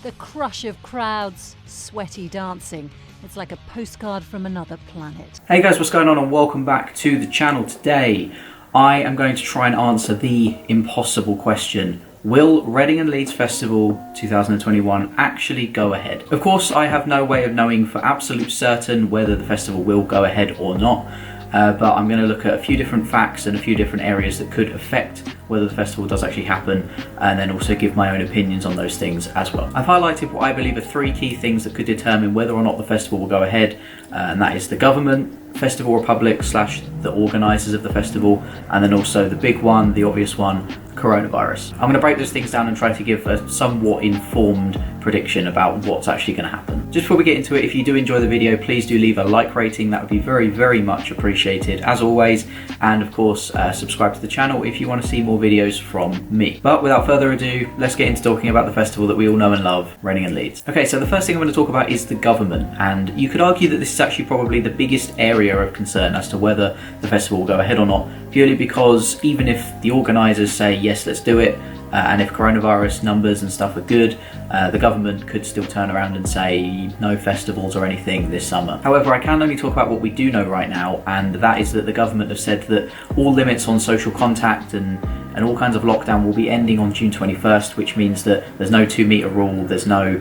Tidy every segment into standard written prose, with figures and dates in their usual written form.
The crush of crowds, sweaty dancing. It's like a postcard from another planet. Hey guys, what's going on, and welcome back to the channel. Today I am going to try and answer the impossible question: will Reading and Leeds Festival 2021 actually go ahead? Of course, I have no way of knowing for absolute certain whether the festival will go ahead or not, but I'm going to look at a few different facts and a few different areas that could affect whether the festival does actually happen, and then also give my own opinions on those things as well. I've highlighted what I believe are three key things that could determine whether or not the festival will go ahead, and that is the government, Festival Republic / the organisers of the festival, and then also the big one, the obvious one, coronavirus. I'm going to break those things down and try to give a somewhat informed prediction about what's actually going to happen. Just before we get into it, if you do enjoy the video, please do leave a like rating. That would be very, very much appreciated as always, and of course subscribe to the channel if you want to see more videos from me. But without further ado, let's get into talking about the festival that we all know and love, Reading and Leeds. Okay, so the first thing I'm going to talk about is the government, and you could argue that this is actually probably the biggest area of concern as to whether the festival will go ahead or not, purely because even if the organisers say yes, let's do it, and if coronavirus numbers and stuff are good, the government could still turn around and say no festivals or anything this summer. However, I can only talk about what we do know right now, and that is that the government have said that all limits on social contact and all kinds of lockdown will be ending on June 21st, which means that there's no 2-metre rule, there's no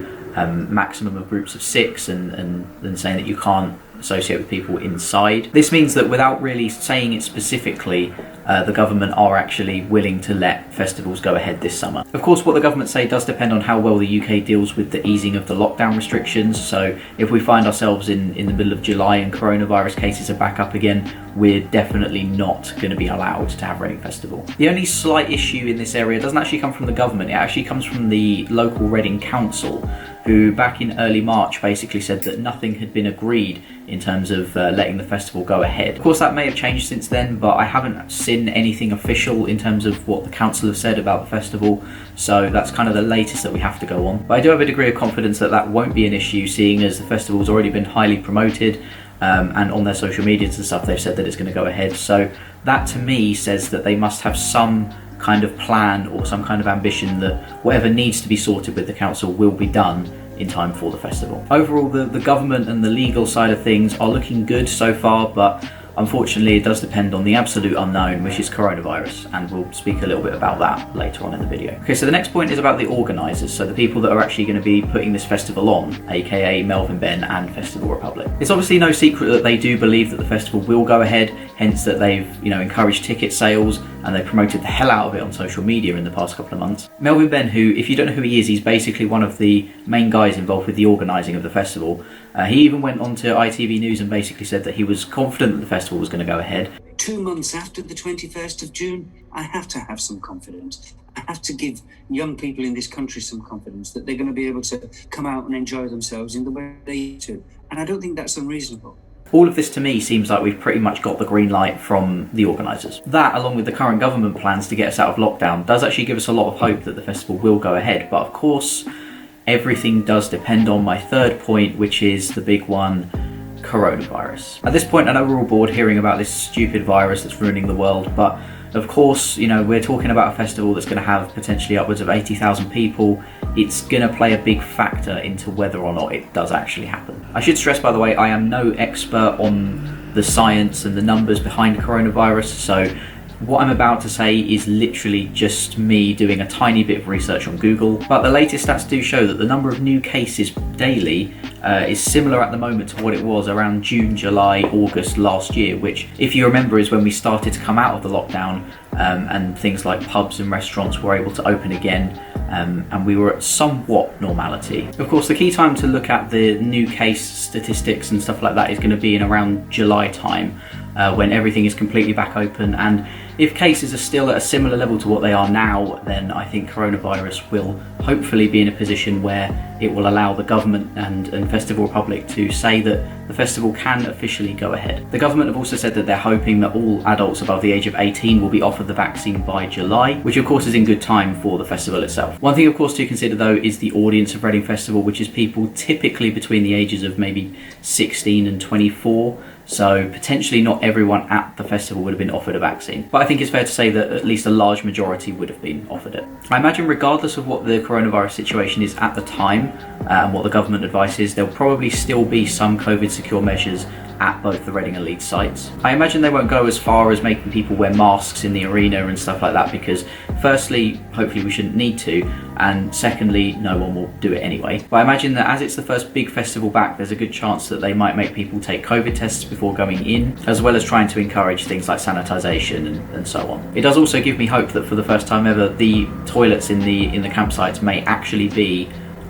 maximum of groups of 6, and saying that you can't associate with people inside. This means that without really saying it specifically, the government are actually willing to let festivals go ahead this summer. Of course, what the government say does depend on how well the UK deals with the easing of the lockdown restrictions. So if we find ourselves in the middle of July and coronavirus cases are back up again, we're definitely not going to be allowed to have Reading Festival. The only slight issue in this area doesn't actually come from the government, it actually comes from the local Reading Council, who back in early March basically said that nothing had been agreed in terms of letting the festival go ahead. Of course, that may have changed since then, but I haven't seen anything official in terms of what the council have said about the festival, so that's kind of the latest that we have to go on. But I do have a degree of confidence that that won't be an issue, seeing as the festival's already been highly promoted, and on their social medias and stuff they've said that it's going to go ahead. So that to me says that they must have some kind of plan or some kind of ambition that whatever needs to be sorted with the council will be done in time for the festival. Overall, the government and the legal side of things are looking good so far, but unfortunately it does depend on the absolute unknown, which is coronavirus, and we'll speak a little bit about that later on in the video. Okay, so the next point is about the organisers, so the people that are actually going to be putting this festival on, aka Melvin Ben and Festival Republic. It's obviously no secret that they do believe that the festival will go ahead, hence that they've encouraged ticket sales, and they promoted the hell out of it on social media in the past couple of months. Melvin Ben, who, if you don't know who he is, he's basically one of the main guys involved with the organising of the festival. He even went on to ITV News and basically said that he was confident that the festival was going to go ahead. 2 months after the 21st of June, I have to have some confidence. I have to give young people in this country some confidence that they're going to be able to come out and enjoy themselves in the way they used to. And I don't think that's unreasonable. All of this to me seems like we've pretty much got the green light from the organisers. That, along with the current government plans to get us out of lockdown, does actually give us a lot of hope that the festival will go ahead. But of course, everything does depend on my third point, which is the big one, coronavirus. At this point, I know we're all bored hearing about this stupid virus that's ruining the world, but of course, we're talking about a festival that's going to have potentially upwards of 80,000 people. It's going to play a big factor into whether or not it does actually happen. I should stress, by the way, I am no expert on the science and the numbers behind coronavirus, so what I'm about to say is literally just me doing a tiny bit of research on Google, but the latest stats do show that the number of new cases daily is similar at the moment to what it was around June, July, August last year, which, if you remember, is when we started to come out of the lockdown, and things like pubs and restaurants were able to open again, and we were at somewhat normality. Of course, the key time to look at the new case statistics and stuff like that is going to be in around July time, when everything is completely back open, and if cases are still at a similar level to what they are now, then I think coronavirus will hopefully be in a position where it will allow the government and Festival Republic to say that the festival can officially go ahead. The government have also said that they're hoping that all adults above the age of 18 will be offered the vaccine by July, which of course is in good time for the festival itself. One thing of course to consider though is the audience of Reading Festival, which is people typically between the ages of maybe 16 and 24. So potentially not everyone at the festival would have been offered a vaccine. But I think it's fair to say that at least a large majority would have been offered it. I imagine regardless of what the coronavirus situation is at the time and what the government advice is, there'll probably still be some COVID secure measures at both the Reading and Leeds sites. I imagine they won't go as far as making people wear masks in the arena and stuff like that, because firstly, hopefully we shouldn't need to, and secondly, no one will do it anyway. But I imagine that as it's the first big festival back, there's a good chance that they might make people take COVID tests before going in, as well as trying to encourage things like sanitisation and so on. It does also give me hope that for the first time ever, the toilets in the campsites may actually be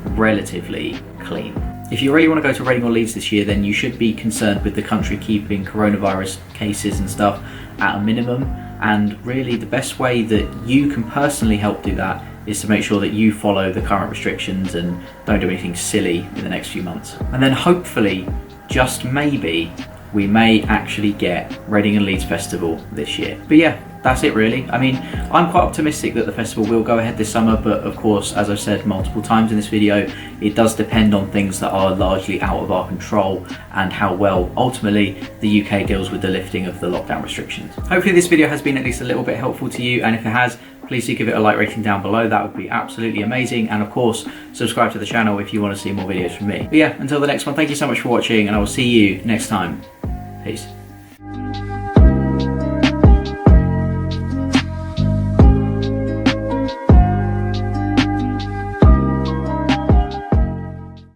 relatively clean. If you really want to go to Reading or Leeds this year, then you should be concerned with the country keeping coronavirus cases and stuff at a minimum. And really the best way that you can personally help do that is to make sure that you follow the current restrictions and don't do anything silly in the next few months. And then hopefully, just maybe, we may actually get Reading and Leeds Festival this year. But yeah, that's it really. I mean, I'm quite optimistic that the festival will go ahead this summer, but of course, as I've said multiple times in this video, it does depend on things that are largely out of our control and how well ultimately the UK deals with the lifting of the lockdown restrictions. Hopefully this video has been at least a little bit helpful to you, and if it has, please do give it a like rating down below. That would be absolutely amazing. And of course, subscribe to the channel if you want to see more videos from me. But yeah, until the next one, thank you so much for watching, and I will see you next time. Peace.